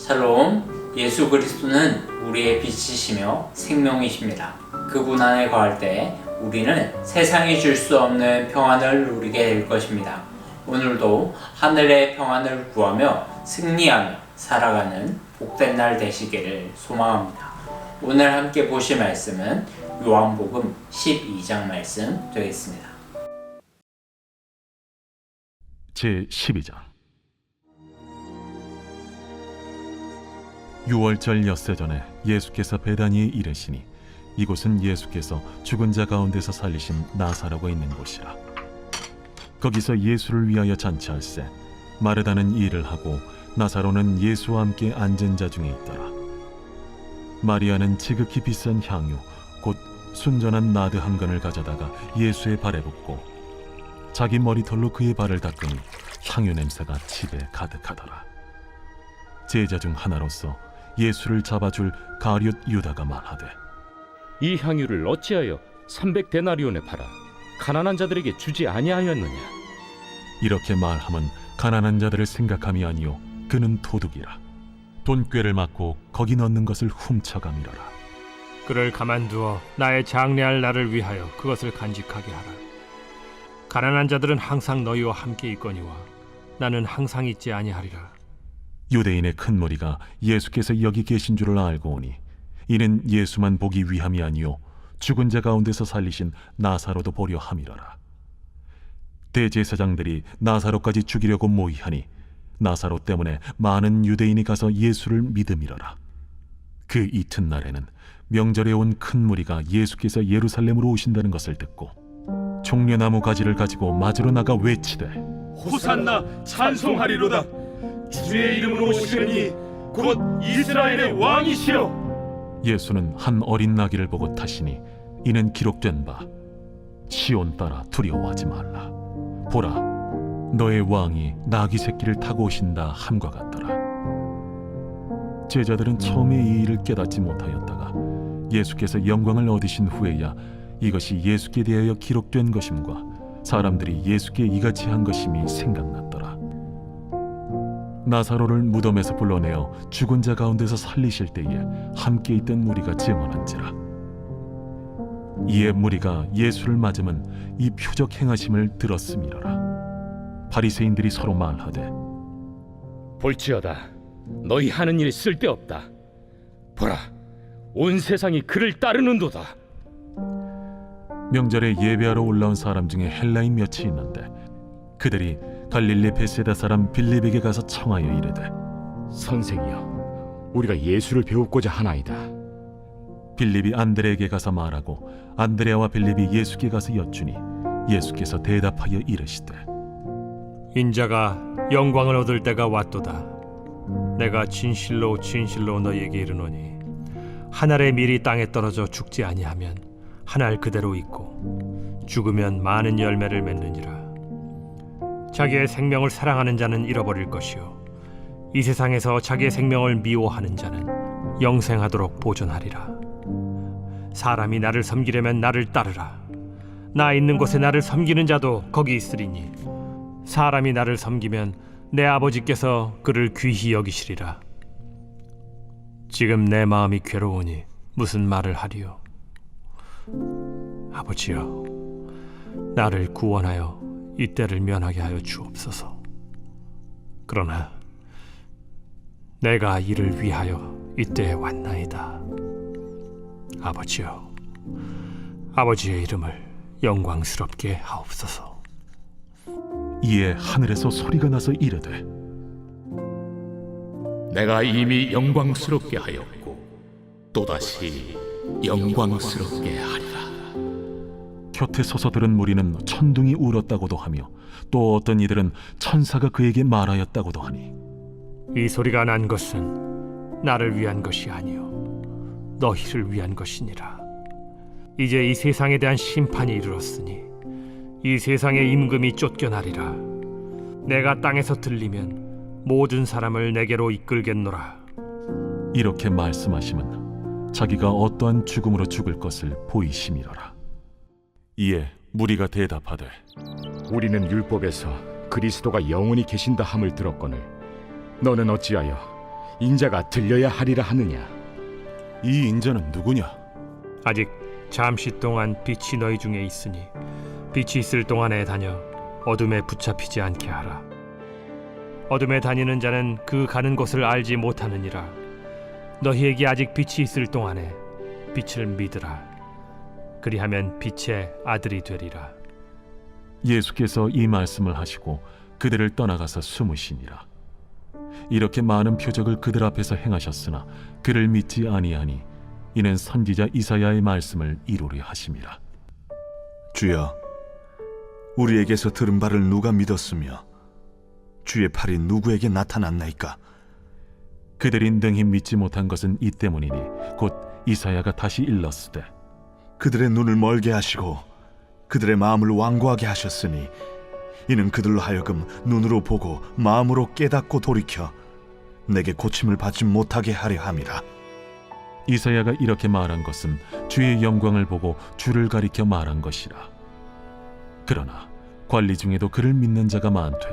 샬롬, 예수 그리스도는 우리의 빛이시며 생명이십니다. 그분 안에 거할 때 우리는 세상이 줄 수 없는 평안을 누리게 될 것입니다. 오늘도 하늘의 평안을 구하며 승리하며 살아가는 복된 날 되시기를 소망합니다. 오늘 함께 보실 말씀은 요한복음 12장 말씀 되겠습니다. 제12장. 6월절 엿새 전에 예수께서 베다니에 이르시니 이곳은 예수께서 죽은 자 가운데서 살리신 나사로가 있는 곳이라. 거기서 예수를 위하여 잔치할세 마르다는 일을 하고 나사로는 예수와 함께 앉은 자 중에 있더라. 마리아는 지극히 비싼 향유 곧 순전한 나드 한 건을 가져다가 예수의 발에 붓고 자기 머리털로 그의 발을 닦으니 향유 냄새가 집에 가득하더라. 제자 중 하나로서 예수를 잡아줄 가룟 유다가 말하되, 이 향유를 어찌하여 300데나리온에 팔아 가난한 자들에게 주지 아니하였느냐? 이렇게 말함은 가난한 자들을 생각함이 아니요 그는 도둑이라. 돈꾀를 맞고 거기 넣는 것을 훔쳐가미러라. 그를 가만두어 나의 장래할 날을 위하여 그것을 간직하게 하라. 가난한 자들은 항상 너희와 함께 있거니와 나는 항상 있지 아니하리라. 유대인의 큰 무리가 예수께서 여기 계신 줄을 알고 오니 이는 예수만 보기 위함이 아니요 죽은 자 가운데서 살리신 나사로도 보려 함이러라. 대제사장들이 나사로까지 죽이려고 모의하니 나사로 때문에 많은 유대인이 가서 예수를 믿음이러라. 그 이튿날에는 명절에 온 큰 무리가 예수께서 예루살렘으로 오신다는 것을 듣고 종려나무 가지를 가지고 맞으러 나가 외치되, 호산나 찬송하리로다. 주의 이름으로 오시느니 곧 이스라엘의 왕이시여. 예수는 한 어린 나귀를 보고 타시니 이는 기록된 바 시온 따라 두려워하지 말라. 보라, 너의 왕이 나귀 새끼를 타고 오신다 함과 같더라. 제자들은 처음에 이 일을 깨닫지 못하였다가 예수께서 영광을 얻으신 후에야 이것이 예수께 대하여 기록된 것임과 사람들이 예수께 이같이 한 것임이 생각났더라. 나사로를 무덤에서 불러내어 죽은 자 가운데서 살리실 때에 함께 있던 무리가 증언한지라. 이에 무리가 예수를 맞으면 이 표적 행하심을 들었음이로라. 바리새인들이 서로 말하되, 볼지어다, 너희 하는 일이 쓸데없다. 보라, 온 세상이 그를 따르는도다. 명절에 예배하러 올라온 사람 중에 헬라인 몇이 있는데 그들이 갈릴리 베세다 사람 빌립에게 가서 청하여 이르되, 선생이여, 우리가 예수를 배우고자 하나이다. 빌립이 안드레에게 가서 말하고 안드레와 빌립이 예수께 가서 여쭈니 예수께서 대답하여 이르시되, 인자가 영광을 얻을 때가 왔도다. 내가 진실로 진실로 너희에게 이르노니 한 알의 밀이 땅에 떨어져 죽지 아니하면 한 알 그대로 있고 죽으면 많은 열매를 맺느니라. 자기의 생명을 사랑하는 자는 잃어버릴 것이요 이 세상에서 자기의 생명을 미워하는 자는 영생하도록 보존하리라. 사람이 나를 섬기려면 나를 따르라. 나 있는 곳에 나를 섬기는 자도 거기 있으리니 사람이 나를 섬기면 내 아버지께서 그를 귀히 여기시리라. 지금 내 마음이 괴로우니 무슨 말을 하리요? 아버지여, 나를 구원하여 이 때를 면하게 하여 주옵소서. 그러나 내가 이를 위하여 이때에 왔나이다. 아버지여, 아버지의 이름을 영광스럽게 하옵소서. 이에 하늘에서 소리가 나서 이르되, 내가 이미 영광스럽게 하였고 또다시 영광스럽게 하리라. 곁에 서서 들은 무리는 천둥이 울었다고도 하며 또 어떤 이들은 천사가 그에게 말하였다고도 하니, 이 소리가 난 것은 나를 위한 것이 아니요 너희를 위한 것이니라. 이제 이 세상에 대한 심판이 이르렀으니 이 세상의 임금이 쫓겨나리라. 내가 땅에서 들리면 모든 사람을 내게로 이끌겠노라. 이렇게 말씀하시면 자기가 어떠한 죽음으로 죽을 것을 보이심이로라. 이에 무리가 대답하되, 우리는 율법에서 그리스도가 영원히 계신다 함을 들었거늘 너는 어찌하여 인자가 들려야 하리라 하느냐? 이 인자는 누구냐? 아직 잠시 동안 빛이 너희 중에 있으니 빛이 있을 동안에 다녀 어둠에 붙잡히지 않게 하라. 어둠에 다니는 자는 그 가는 곳을 알지 못하느니라. 너희에게 아직 빛이 있을 동안에 빛을 믿으라. 그리하면 빛의 아들이 되리라. 예수께서 이 말씀을 하시고 그들을 떠나가서 숨으시니라. 이렇게 많은 표적을 그들 앞에서 행하셨으나 그를 믿지 아니하니 이는 선지자 이사야의 말씀을 이루려 하심이라. 주여, 우리에게서 들은 바를 누가 믿었으며 주의 팔이 누구에게 나타났나이까? 그들이 능히 믿지 못한 것은 이 때문이니 곧 이사야가 다시 일렀으되 그들의 눈을 멀게 하시고 그들의 마음을 완고하게 하셨으니 이는 그들로 하여금 눈으로 보고 마음으로 깨닫고 돌이켜 내게 고침을 받지 못하게 하려 함이라. 이사야가 이렇게 말한 것은 주의 영광을 보고 주를 가리켜 말한 것이라. 그러나 관리 중에도 그를 믿는 자가 많되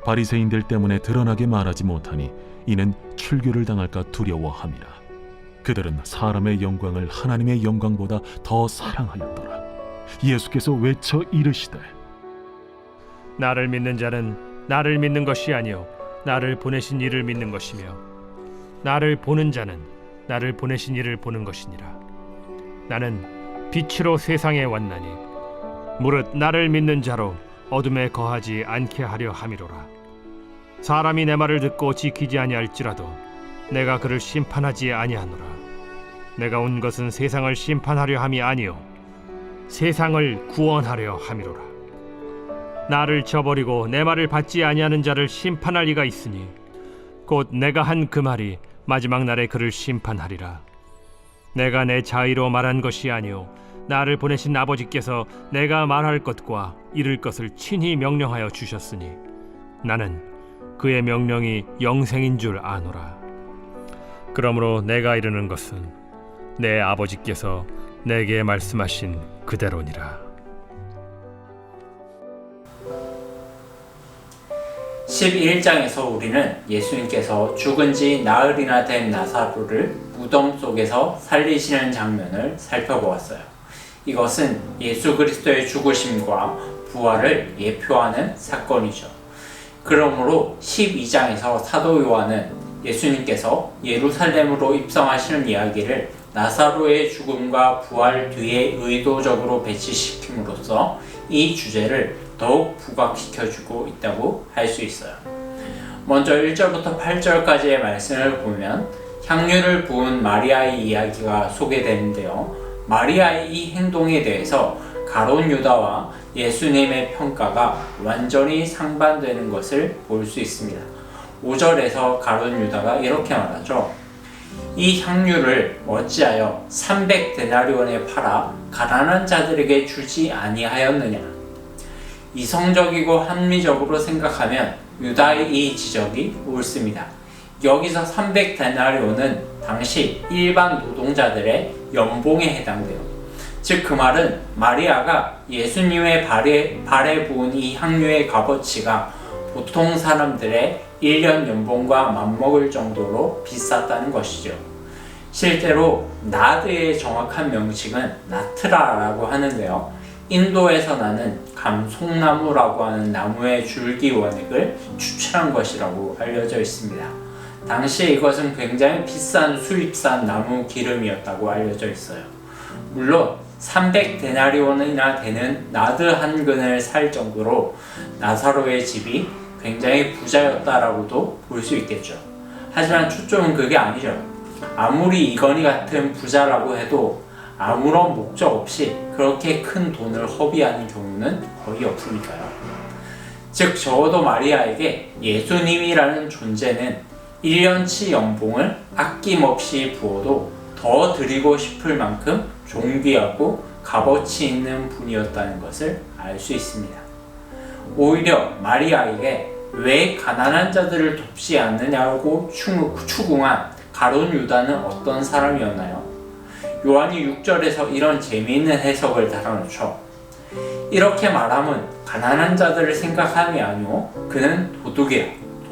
바리새인들 때문에 드러나게 말하지 못하니 이는 출교를 당할까 두려워함이라. 그들은 사람의 영광을 하나님의 영광보다 더 사랑하였더라. 예수께서 외쳐 이르시되 나를 믿는 자는 나를 믿는 것이 아니요 나를 보내신 이를 믿는 것이며 나를 보는 자는 나를 보내신 이를 보는 것이니라. 나는 빛으로 세상에 왔나니 무릇 나를 믿는 자로 어둠에 거하지 않게 하려 함이로라. 사람이 내 말을 듣고 지키지 아니할지라도 내가 그를 심판하지 아니하노라. 내가 온 것은 세상을 심판하려 함이 아니요 세상을 구원하려 함이로라. 나를 저버리고 내 말을 받지 아니하는 자를 심판할 이가 있으니 곧 내가 한 그 말이 마지막 날에 그를 심판하리라. 내가 내 자의로 말한 것이 아니요 나를 보내신 아버지께서 내가 말할 것과 이룰 것을 친히 명령하여 주셨으니 나는 그의 명령이 영생인 줄 아노라. 그러므로 내가 이르는 것은 내 아버지께서 내게 말씀하신 그대로니라. 11장에서 우리는 예수님께서 죽은 지 나흘이나 된 나사로를 무덤 속에서 살리시는 장면을 살펴보았어요. 이것은 예수 그리스도의 죽으심과 부활을 예표하는 사건이죠. 그러므로 12장에서 사도 요한은 예수님께서 예루살렘으로 입성하시는 이야기를 나사로의 죽음과 부활 뒤에 의도적으로 배치시킴으로써 이 주제를 더욱 부각시켜주고 있다고 할 수 있어요. 먼저 1절부터 8절까지의 말씀을 보면 향유를 부은 마리아의 이야기가 소개되는데요. 마리아의 이 행동에 대해서 가룟 유다와 예수님의 평가가 완전히 상반되는 것을 볼 수 있습니다. 5절에서 가룟 유다가 이렇게 말하죠. 이 향유를 어찌하여 300데나리온에 팔아 가난한 자들에게 주지 아니하였느냐. 이성적이고 합리적으로 생각하면 유다의 이 지적이 옳습니다. 여기서 300데나리온은 당시 일반 노동자들의 연봉에 해당돼요. 즉 그 말은 마리아가 예수님의 발에 부은 이 향유의 값어치가 보통 사람들의 1년 연봉과 맞먹을 정도로 비쌌다는 것이죠. 실제로 나드의 정확한 명칭은 나트라라고 하는데요. 인도에서 나는 감송나무라고 하는 나무의 줄기 원액을 추출한 것이라고 알려져 있습니다. 당시에 이것은 굉장히 비싼 수입산 나무 기름이었다고 알려져 있어요. 물론 300데나리온이나 되는 나드 한 근을 살 정도로 나사로의 집이 굉장히 부자였다라고도 볼 수 있겠죠. 하지만 초점은 그게 아니죠. 아무리 이건희 같은 부자라고 해도 아무런 목적 없이 그렇게 큰 돈을 허비하는 경우는 거의 없으니까요. 즉 적어도 마리아에게 예수님이라는 존재는 1년치 연봉을 아낌없이 부어도 더 드리고 싶을 만큼 존귀하고 값어치 있는 분이었다는 것을 알 수 있습니다. 오히려 마리아에게 왜 가난한 자들을 돕지 않느냐고 추궁한 가룟 유다는 어떤 사람이었나요? 요한이 6절에서 이런 재미있는 해석을 달아놓죠. 이렇게 말하면 가난한 자들을 생각함이 아니오 그는 도둑이야.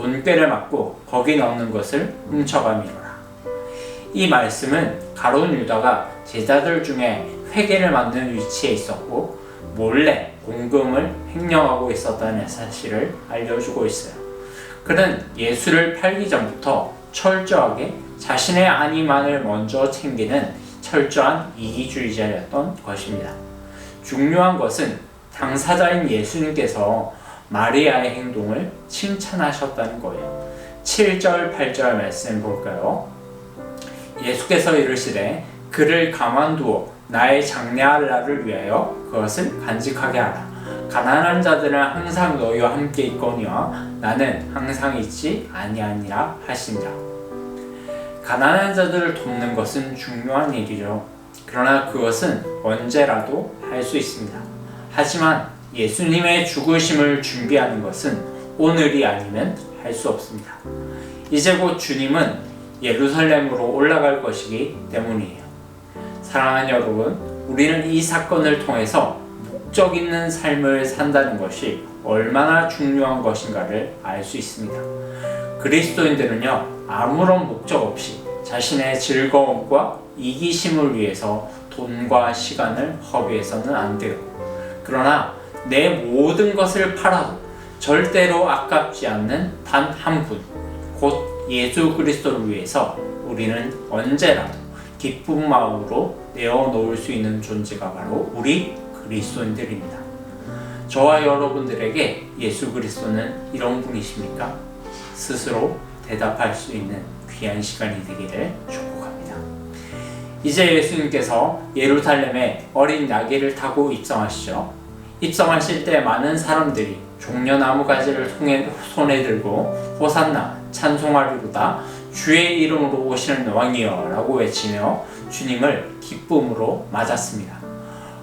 돈꾀를 맞고 거기 넣는 것을 훔쳐가미로라. 이 말씀은 가룟 유다가 제자들 중에 회개를 만드는 위치에 있었고 몰래 공금을 횡령하고 있었다는 사실을 알려주고 있어요. 그는 예수를 팔기 전부터 철저하게 자신의 안위만을 먼저 챙기는 철저한 이기주의자였던 것입니다. 중요한 것은 당사자인 예수님께서 마리아의 행동을 칭찬하셨다는 거예요. 7절, 8절 말씀 볼까요? 예수께서 이르시되 그를 가만두어 나의 장래할 날을 위하여 그것을 간직하게 하라. 가난한 자들은 항상 너희와 함께 있거니와 나는 항상 있지 아니하니라 하시니라. 가난한 자들을 돕는 것은 중요한 일이죠. 그러나 그것은 언제라도 할 수 있습니다. 하지만 예수님의 죽으심을 준비하는 것은 오늘이 아니면 할 수 없습니다. 이제 곧 주님은 예루살렘으로 올라갈 것이기 때문이에요. 사랑하는 여러분, 우리는 이 사건을 통해서 목적 있는 삶을 산다는 것이 얼마나 중요한 것인가를 알 수 있습니다. 그리스도인들은요, 아무런 목적 없이 자신의 즐거움과 이기심을 위해서 돈과 시간을 허비해서는 안 돼요. 그러나 내 모든 것을 팔아도 절대로 아깝지 않는 단 한 분, 곧 예수 그리스도를 위해서 우리는 언제라도 기쁜 마음으로 내어놓을 수 있는 존재가 바로 우리 그리스도인들입니다. 저와 여러분들에게 예수 그리스도는 이런 분이십니까? 스스로 대답할 수 있는 귀한 시간이 되기를 축복합니다. 이제 예수님께서 예루살렘에 어린 나귀를 타고 입성하시죠. 입성하실 때 많은 사람들이 종려나무 가지를 손에 들고 호산나 찬송하리로다 주의 이름으로 오시는 왕이여 라고 외치며 주님을 기쁨으로 맞았습니다.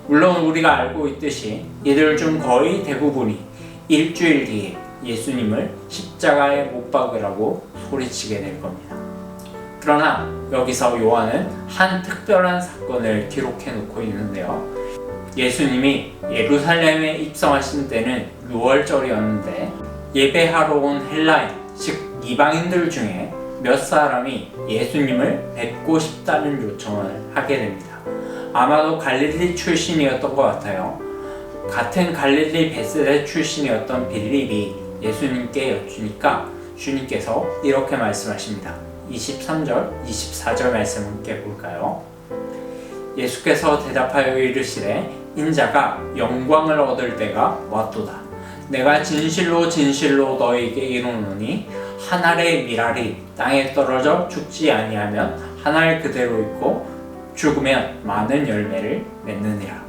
물론 우리가 알고 있듯이 이들 중 거의 대부분이 일주일 뒤에 예수님을 십자가에 못 박으라고 소리치게 될 겁니다. 그러나 여기서 요한은 한 특별한 사건을 기록해 놓고 있는데요. 예수님이 예루살렘에 입성하신 때는 6월절이었는데 예배하러 온 헬라인, 즉 이방인들 중에 몇 사람이 예수님을 뵙고 싶다는 요청을 하게 됩니다. 아마도 갈릴리 출신이었던 것 같아요. 같은 갈릴리 베스레 출신이었던 빌립이 예수님께 여쭈니까 주님께서 이렇게 말씀하십니다. 23절, 24절 말씀 함께 볼까요? 예수께서 대답하여 이르시되 인자가 영광을 얻을 때가 왔도다. 내가 진실로 진실로 너에게 이르노니 한 알의 밀알이 땅에 떨어져 죽지 아니하면 한 알 그대로 있고 죽으면 많은 열매를 맺느니라.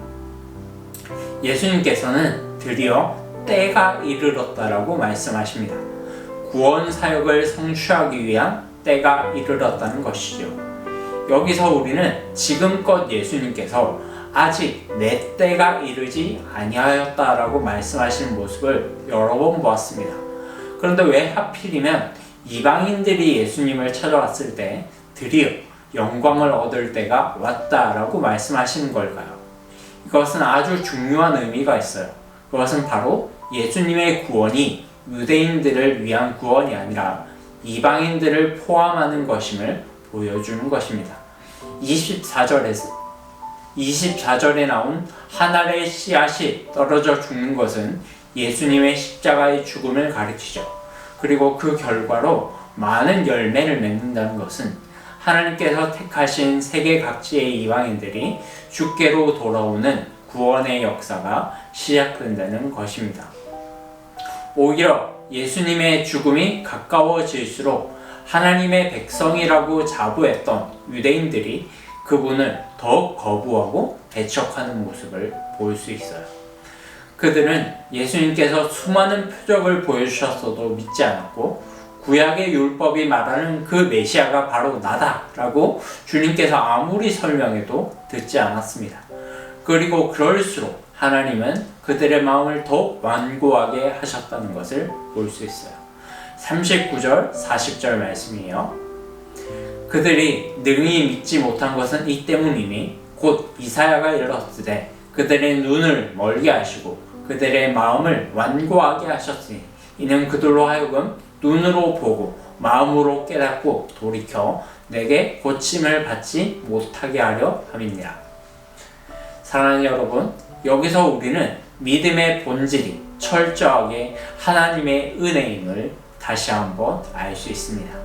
예수님께서는 드디어 때가 이르렀다라고 말씀하십니다. 구원 사역을 성취하기 위한 때가 이르렀다는 것이죠. 여기서 우리는 지금껏 예수님께서 아직 내 때가 이르지 아니하였다라고 말씀하시는 모습을 여러 번 보았습니다. 그런데 왜 하필이면 이방인들이 예수님을 찾아왔을 때 드디어 영광을 얻을 때가 왔다라고 말씀하시는 걸까요? 이것은 아주 중요한 의미가 있어요. 그것은 바로 예수님의 구원이 유대인들을 위한 구원이 아니라 이방인들을 포함하는 것임을 보여주는 것입니다. 24절에 나온 한 알의 씨앗이 떨어져 죽는 것은 예수님의 십자가의 죽음을 가리키죠. 그리고 그 결과로 많은 열매를 맺는다는 것은 하나님께서 택하신 세계 각지의 이방인들이 주께로 돌아오는 구원의 역사가 시작된다는 것입니다. 오히려 예수님의 죽음이 가까워질수록 하나님의 백성이라고 자부했던 유대인들이 그분을 더욱 거부하고 배척하는 모습을 볼 수 있어요. 그들은 예수님께서 수많은 표적을 보여주셨어도 믿지 않았고 구약의 율법이 말하는 그 메시아가 바로 나다라고 주님께서 아무리 설명해도 듣지 않았습니다. 그리고 그럴수록 하나님은 그들의 마음을 더욱 완고하게 하셨다는 것을 볼 수 있어요. 39절, 40절 말씀이에요. 그들이 능히 믿지 못한 것은 이 때문이니 곧 이사야가 이르렀으되 그들의 눈을 멀게 하시고 그들의 마음을 완고하게 하셨으니 이는 그들로 하여금 눈으로 보고 마음으로 깨닫고 돌이켜 내게 고침을 받지 못하게 하려 함이니라. 사랑하는 여러분, 여기서 우리는 믿음의 본질이 철저하게 하나님의 은혜임을 다시 한번 알 수 있습니다.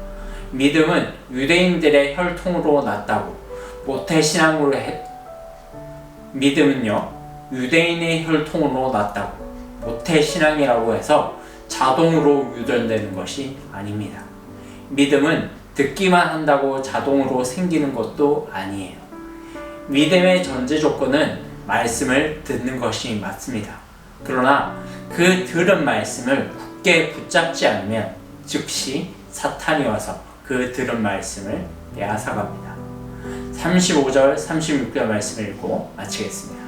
믿음은 유대인들의 혈통으로 났다고 모태신앙으로 믿음은요, 유대인의 혈통으로 났다고 모태신앙이라고 해서 자동으로 유전되는 것이 아닙니다. 믿음은 듣기만 한다고 자동으로 생기는 것도 아니에요. 믿음의 전제 조건은 말씀을 듣는 것이 맞습니다. 그러나 그 들은 말씀을 굳게 붙잡지 않으면 즉시 사탄이 와서 그 들은 말씀을 빼앗아갑니다. 35절, 36절 말씀을 읽고 마치겠습니다.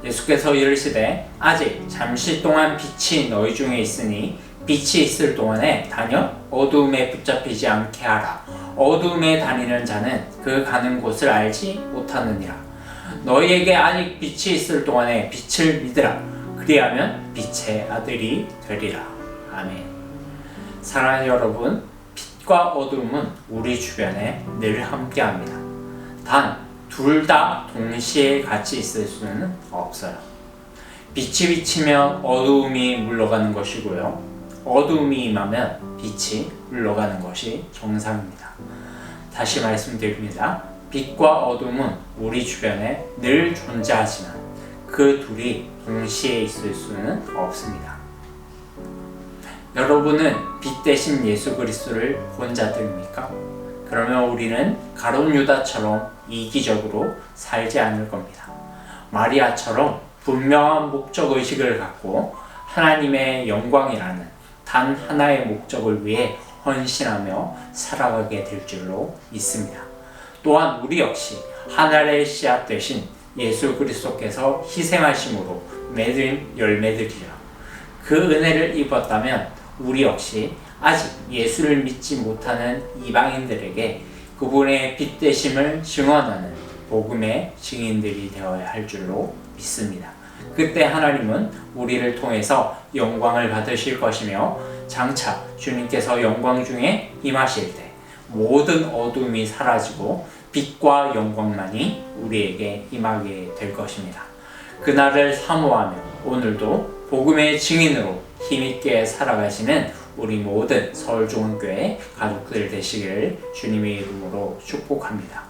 예수께서 이르시되 아직 잠시 동안 빛이 너희 중에 있으니 빛이 있을 동안에 다녀 어두움에 붙잡히지 않게 하라. 어두움에 다니는 자는 그 가는 곳을 알지 못하느니라. 너희에게 아직 빛이 있을 동안에 빛을 믿으라. 그리하면 빛의 아들이 되리라. 아멘. 사랑하는 여러분, 빛과 어두움은 우리 주변에 늘 함께합니다. 단 둘 다 동시에 같이 있을 수는 없어요. 빛이 비치면 어두움이 물러가는 것이고요, 어두움이 임하면 빛이 물러가는 것이 정상입니다. 다시 말씀드립니다. 빛과 어둠은 우리 주변에 늘 존재하지만 그 둘이 동시에 있을 수는 없습니다. 여러분은 빛 대신 예수 그리스도를 본 자들입니까? 그러면 우리는 가룟 유다처럼 이기적으로 살지 않을 겁니다. 마리아처럼 분명한 목적의식을 갖고 하나님의 영광이라는 단 하나의 목적을 위해 헌신하며 살아가게 될 줄로 믿습니다. 또한 우리 역시 하늘의 씨앗 되신 예수 그리스도께서 희생하심으로 맺은 열매들이라. 그 은혜를 입었다면 우리 역시 아직 예수를 믿지 못하는 이방인들에게 그분의 빛 되심을 증언하는 복음의 증인들이 되어야 할 줄로 믿습니다. 그때 하나님은 우리를 통해서 영광을 받으실 것이며 장차 주님께서 영광 중에 임하실 때 모든 어둠이 사라지고 빛과 영광만이 우리에게 임하게 될 것입니다. 그날을 사모하며 오늘도 복음의 증인으로 힘있게 살아가시는 우리 모든 서울종은교회 가족들 되시기를 주님의 이름으로 축복합니다.